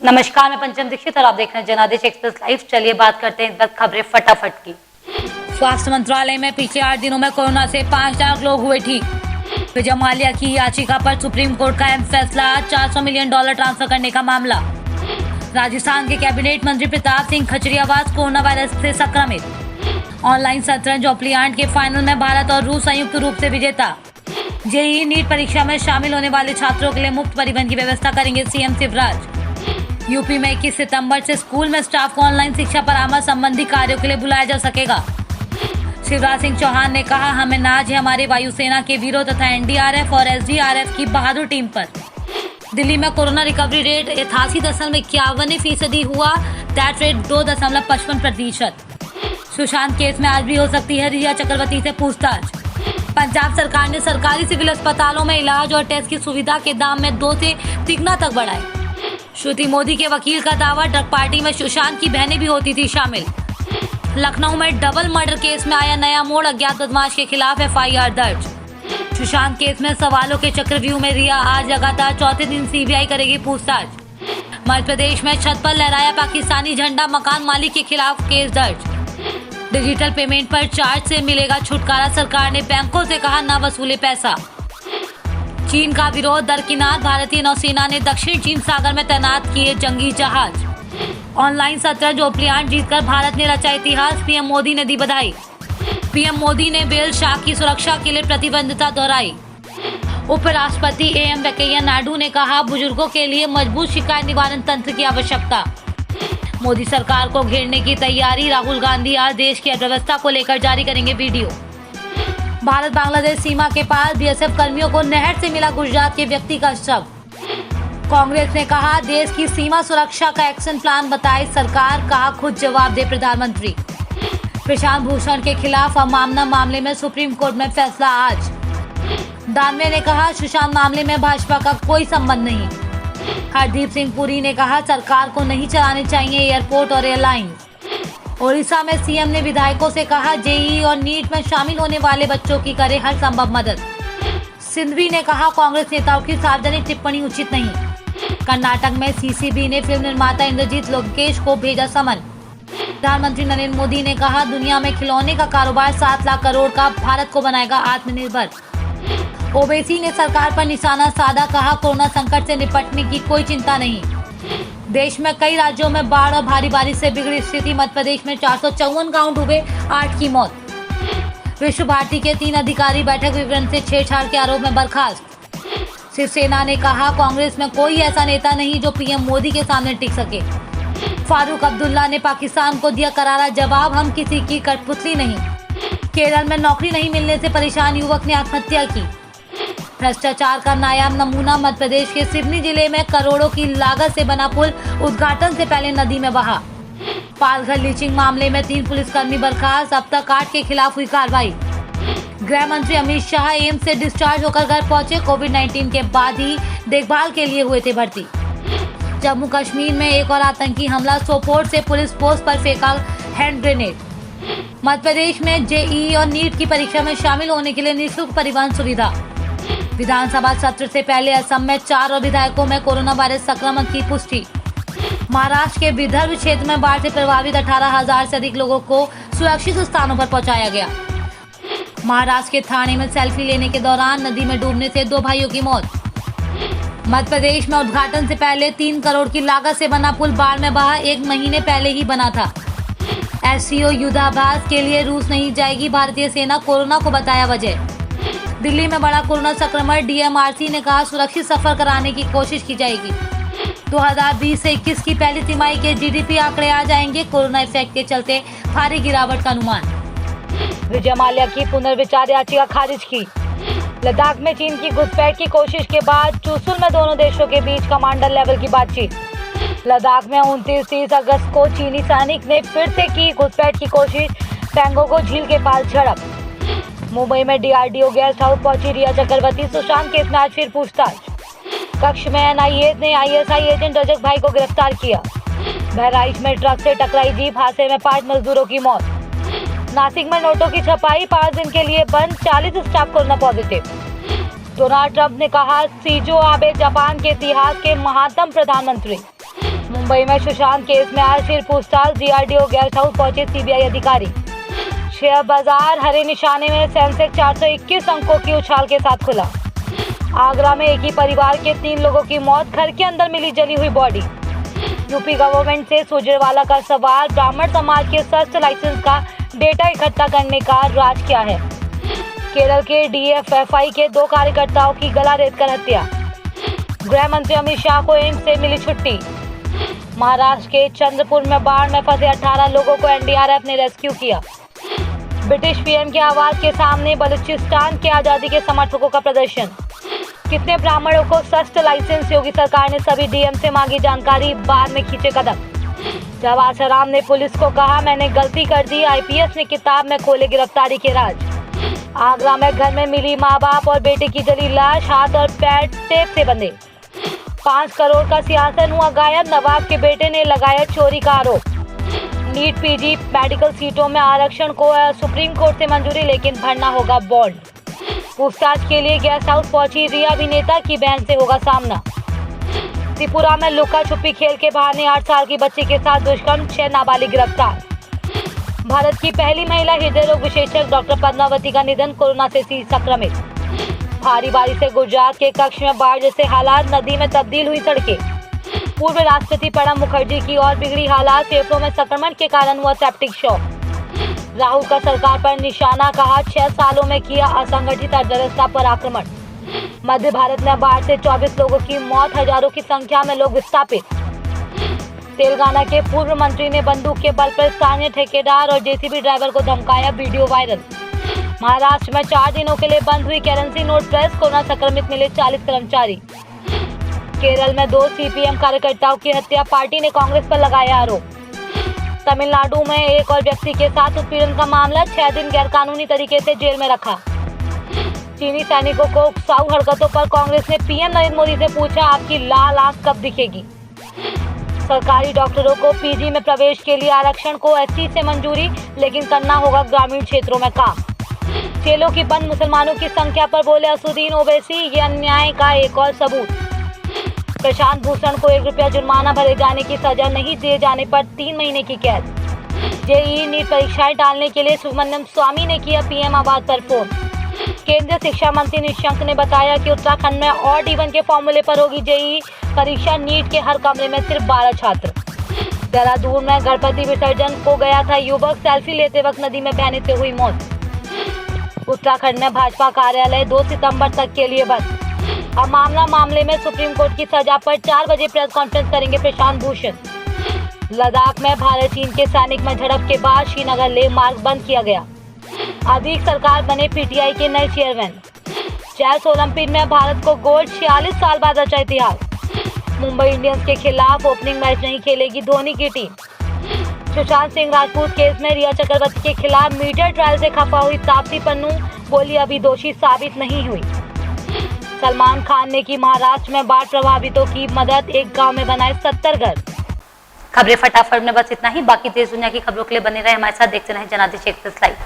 नमस्कार, मैं पंचम दीक्षित और आप देख रहे हैं जनादेश एक्सप्रेस लाइव। चलिए बात करते हैं इस बार खबरें फटाफट की। स्वास्थ्य मंत्रालय में पिछले 8 दिनों में कोरोना से 5 लाख लोग हुए ठीक। विजय माल्या की याचिका पर सुप्रीम कोर्ट का अहम फैसला, $400 मिलियन ट्रांसफर करने का मामला। राजस्थान के कैबिनेट मंत्री प्रताप सिंह खचरियावास कोरोना वायरस से संक्रमित। ऑनलाइन शतरंज ओलंपियाड के फाइनल में भारत और रूस संयुक्त रूप से विजेता। जेईई नीट परीक्षा में शामिल होने वाले छात्रों के लिए मुफ्त परिवहन की व्यवस्था करेंगे सीएम शिवराज। यूपी में 21 सितंबर से स्कूल में स्टाफ को ऑनलाइन शिक्षा परामर्श संबंधी कार्यों के लिए बुलाया जा सकेगा। शिवराज सिंह चौहान ने कहा, हमें नाज है हमारे वायुसेना के वीरों तथा एनडीआरएफ और एसडीआरएफ की बहादुर टीम पर। दिल्ली में कोरोना रिकवरी रेट 88.51% हुआ, डेथ रेट 2.55%। सुशांत केस में आज भी हो सकती है रिया चक्रवर्ती से पूछताछ। पंजाब सरकार ने सरकारी सिविल अस्पतालों में इलाज और टेस्ट की सुविधा के दाम में 2 से 3 गुना तक बढ़ाए। श्रुति मोदी के वकील का दावा, ड्रग पार्टी में सुशांत की बहनें भी होती थी शामिल। लखनऊ में डबल मर्डर केस में आया नया मोड़, अज्ञात बदमाश के खिलाफ एफआईआर दर्ज। सुशांत केस में सवालों के चक्रव्यूह में रिया आज लगातार चौथे दिन सीबीआई करेगी पूछताछ। मध्य प्रदेश में छत पर लहराया पाकिस्तानी झंडा, मकान मालिक के खिलाफ केस दर्ज। डिजिटल पेमेंट पर चार्ज से मिलेगा छुटकारा, सरकार ने बैंकों से कहा न वसूले पैसा। चीन का विरोध दरकिनार, भारतीय नौसेना ने दक्षिण चीन सागर में तैनात किए जंगी जहाज। ऑनलाइन शतरंज ओलंपियाड जीतकर भारत ने रचा इतिहास, पीएम मोदी ने दी बधाई। पीएम मोदी ने बेल शाह की सुरक्षा के लिए प्रतिबद्धता दोहराई। उपराष्ट्रपति एम वेंकैया नायडू ने कहा, बुजुर्गों के लिए मजबूत शिकायत निवारण तंत्र की आवश्यकता। मोदी सरकार को घेरने की तैयारी, राहुल गांधी आज देश की अर्थव्यवस्था को लेकर जारी करेंगे वीडियो। भारत बांग्लादेश सीमा के पास बीएसएफ कर्मियों को नहर से मिला गुजरात के व्यक्ति का शव। कांग्रेस ने कहा, देश की सीमा सुरक्षा का एक्शन प्लान बताए सरकार, कहा खुद जवाब दे प्रधानमंत्री। प्रशांत भूषण के खिलाफ अवमानना मामले में सुप्रीम कोर्ट में फैसला आज। दानवे ने कहा, सुशांत मामले में भाजपा का कोई संबंध नहीं। हरदीप सिंह पुरी ने कहा, सरकार को नहीं चलाने चाहिए एयरपोर्ट और एयरलाइंस। ओडिशा में सीएम ने विधायकों से कहा, जेईई और नीट में शामिल होने वाले बच्चों की करे हर संभव मदद। सिंघवी ने कहा, कांग्रेस नेताओं की सार्वजनिक टिप्पणी उचित नहीं। कर्नाटक में सीसीबी ने फिल्म निर्माता इंद्रजीत लोकेश को भेजा समन। प्रधानमंत्री नरेंद्र मोदी ने कहा, दुनिया में खिलौने का कारोबार 7 लाख करोड़ का, भारत को बनाएगा आत्मनिर्भर। ओवैसी ने सरकार पर निशाना साधा, कहा कोरोना संकट से निपटने की कोई चिंता नहीं। देश में कई राज्यों में बाढ़ और भारी बारिश से बिगड़ी स्थिति, मध्य प्रदेश में 454 गांव डूबे, 8 की मौत। विश्व भारती के 3 अधिकारी बैठक विवरण से छेड़छाड़ के आरोप में बर्खास्त। शिवसेना ने कहा, कांग्रेस में कोई ऐसा नेता नहीं जो पीएम मोदी के सामने टिक सके। फारूक अब्दुल्ला ने पाकिस्तान को दिया करारा जवाब, हम किसी की कठपुतली नहीं। केरल में नौकरी नहीं मिलने से परेशान युवक ने आत्महत्या की। भ्रष्टाचार का नायाब नमूना, मध्य प्रदेश के सिवनी जिले में करोड़ों की लागत से बना पुल उद्घाटन से पहले नदी में बहा। पालघर लीचिंग मामले में 3 पुलिसकर्मी बर्खास्त, अब तक 8 के खिलाफ हुई कार्रवाई। गृह मंत्री अमित शाह एम्स से डिस्चार्ज होकर घर पहुंचे, कोविड-19 के बाद ही देखभाल के लिए हुए थे भर्ती। जम्मू कश्मीर में एक और आतंकी हमला, सोपोर से पुलिस पोस्ट पर फेंका हैंड ग्रेनेड। मध्य प्रदेश में जेईई और नीट की परीक्षा में शामिल होने के लिए निःशुल्क परिवहन सुविधा। विधानसभा सत्र से पहले असम में 4 और विधायकों में कोरोना वायरस संक्रमण की पुष्टि। महाराष्ट्र के विदर्भ क्षेत्र में बाढ़ से प्रभावित 18,000 से अधिक लोगों को सुरक्षित स्थानों पर पहुंचाया गया। महाराष्ट्र के थाने में सेल्फी लेने के दौरान नदी में डूबने से 2 भाइयों की मौत। मध्य प्रदेश में उद्घाटन से पहले 3 करोड़ की लागत से बना पुल बाढ़ में बहा, 1 महीने पहले ही बना था। एससीओ युद्धाभ्यास के लिए रूस नहीं जाएगी भारतीय सेना, कोरोना को बताया वजह। दिल्ली में बड़ा कोरोना संक्रमण, डीएमआरसी ने कहा सुरक्षित सफर कराने की कोशिश की जाएगी। 2020 से 21 की पहली तिमाही के जीडीपी आंकड़े आ जाएंगे, कोरोना इफेक्ट के चलते भारी गिरावट का अनुमान। विजय माल्या की पुनर्विचार याचिका खारिज की। लद्दाख में चीन की घुसपैठ की कोशिश के बाद चुशुल में दोनों देशों के बीच कमांडर लेवल की बातचीत। लद्दाख में 29-30 अगस्त को चीनी सैनिक ने फिर से की घुसपैठ की कोशिश, पैंगोंग झील के पास झड़प। मुंबई में डीआरडीओ गेस्ट हाउस पहुंची रिया चक्रवर्ती, सुशांत केस में आज फिर पूछताछ। कक्ष में एनआईए ने आईएसआई एजेंट रजक भाई को गिरफ्तार किया। बहराइच में ट्रक से टकराई जीप, हादसे में 5 मजदूरों की मौत। नासिक में नोटों की छपाई 5 दिन के लिए बंद, 40 staff corona positive. Donald Trump ने कहा, शिंजो आबे जापान के इतिहास के महानतम प्रधानमंत्री। मुंबई में सुशांत केस में आज फिर पूछताछ, डीआरडीओ गेस्ट हाउस पहुंचे सीबीआई अधिकारी। शेयर बाजार हरे निशाने में, सेंसेक्स 421 अंकों की उछाल के साथ खुला। आगरा में एक ही परिवार के 3 लोगों की मौत, घर के अंदर मिली जली हुई बॉडी। यूपी गवर्नमेंट से सुरजेवाला का सवाल, ब्राह्मण समाज के स्वस्थ लाइसेंस का डेटा इकट्ठा करने का राज क्या है। केरल के डीएफएफआई के 2 कार्यकर्ताओं की गला रेतकर हत्या। गृह मंत्री अमित शाह को एम्स से मिली छुट्टी। महाराष्ट्र के चंद्रपुर में बाढ़ में फंसे 18 लोगों को एनडीआरएफ ने रेस्क्यू किया। ब्रिटिश पीएम के आवास के सामने बलूचिस्तान के आजादी के समर्थकों का प्रदर्शन। कितने ब्राह्मणों को स्वस्थ लाइसेंस, योगी सरकार ने सभी डीएम से मांगी जानकारी, बाद में खींचे कदम। जवाहर सराम ने पुलिस को कहा, मैंने गलती कर दी, आईपीएस ने किताब में खोले गिरफ्तारी के राज। आगरा में घर में मिली माँ बाप और बेटे की जली लाश, हाथ और पैर टेप से बंधे। 5 करोड़ का सिंहासन हुआ गायब, नवाब के बेटे ने लगाया चोरी का आरोप। नीट पीजी मेडिकल सीटों में आरक्षण को सुप्रीम कोर्ट से मंजूरी, लेकिन भरना होगा बॉन्ड। पूछताछ के लिए गेस्ट हाउस पहुंची रिया, अभिनेता की बहन से होगा सामना। त्रिपुरा में लुका छुपी खेल के बहाने 8 साल की बच्ची के साथ दुष्कर्म, 6 नाबालिग गिरफ्तार। भारत की पहली महिला हृदय रोग विशेषज्ञ डॉक्टर पद्मावती का निधन, कोरोना से संक्रमित। भारी बारिश से गुजरात के कच्छ में बाढ़ जैसे हालात, नदी में तब्दील हुई सड़कें। पूर्व राष्ट्रपति प्रणब मुखर्जी की और बिगड़ी हालात, फेफड़ों में संक्रमण के कारण हुआ सेप्टिक शॉक। राहुल का सरकार पर निशाना, कहा 6 सालों में किया असंगठित अर्थव्यवस्था पर आक्रमण। मध्य भारत में बाढ़ से 24 लोगों की मौत, हजारों की संख्या में लोग विस्थापित। तेलंगाना के पूर्व मंत्री ने बंदूक के बल पर स्थानीय ठेकेदार और जेसीबी ड्राइवर को धमकाया, वीडियो वायरल। महाराष्ट्र में 4 दिनों के लिए बंद हुई करेंसी नोट प्रेस, कोरोना संक्रमित मिले 40 कर्मचारी। केरल में 2 सीपीएम कार्यकर्ताओं की हत्या, पार्टी ने कांग्रेस पर लगाया आरोप। तमिलनाडु में एक और व्यक्ति के साथ उत्पीड़न का मामला, 6 दिन गैरकानूनी तरीके से जेल में रखा। चीनी सैनिकों को उकसाऊ हरकतों पर कांग्रेस ने पीएम नरेंद्र मोदी से पूछा, आपकी लाल आंख कब दिखेगी। सरकारी डॉक्टरों को पीजी में प्रवेश के लिए आरक्षण को एससी से मंजूरी, लेकिन करना होगा ग्रामीण क्षेत्रों में काम। जेलों की बंद मुसलमानों की संख्या पर बोले असुद्दीन ओवैसी, ये अन्याय का एक और सबूत। प्रशांत भूषण को 1 रुपया जुर्माना भरे जाने की सजा नहीं दिए जाने पर 3 महीने की कैद। जेईई नीट परीक्षाएं टालने के लिए सुब्रमण्यम स्वामी ने किया पीएम आवास पर फोन। केंद्रीय शिक्षा मंत्री निशंक ने बताया कि उत्तराखंड में ऑड इवन के फॉर्मूले पर होगी जेईई परीक्षा, नीट के हर कमरे में सिर्फ 12 छात्र। देहरादून में गणपति विसर्जन को गया था युवक, सेल्फी लेते वक्त नदी में बहने से हुई मौत। उत्तराखंड में भाजपा कार्यालय 2 सितंबर तक के लिए बंद। अब मामले में सुप्रीम कोर्ट की सजा पर 4 बजे प्रेस कॉन्फ्रेंस करेंगे प्रशांत भूषण। लद्दाख में भारत चीन के सैनिक में झड़प के बाद श्रीनगर लेह मार्ग बंद किया गया। अधीक सरकार बने पीटीआई के नए चेयरमैन। चेस ओलंपिक में भारत को गोल्ड, 46 साल बाद रचा इतिहास। मुंबई इंडियंस के खिलाफ ओपनिंग मैच नहीं खेलेगी धोनी की टीम। सुशांत सिंह राजपूत केस में रिया चक्रवर्ती के खिलाफ मीडिया ट्रायल से खफा हुई तापसी पन्नू, बोली अभी दोषी साबित नहीं हुई। सलमान खान ने की महाराष्ट्र में बाढ़ प्रभावितों की मदद, एक गांव में बनाए 70 घर। खबरें फटाफट में बस इतना ही। बाकी देश दुनिया की खबरों के लिए बने रहे हमारे साथ, देखते रहें जनादेश एक्सप्रेस लाइव।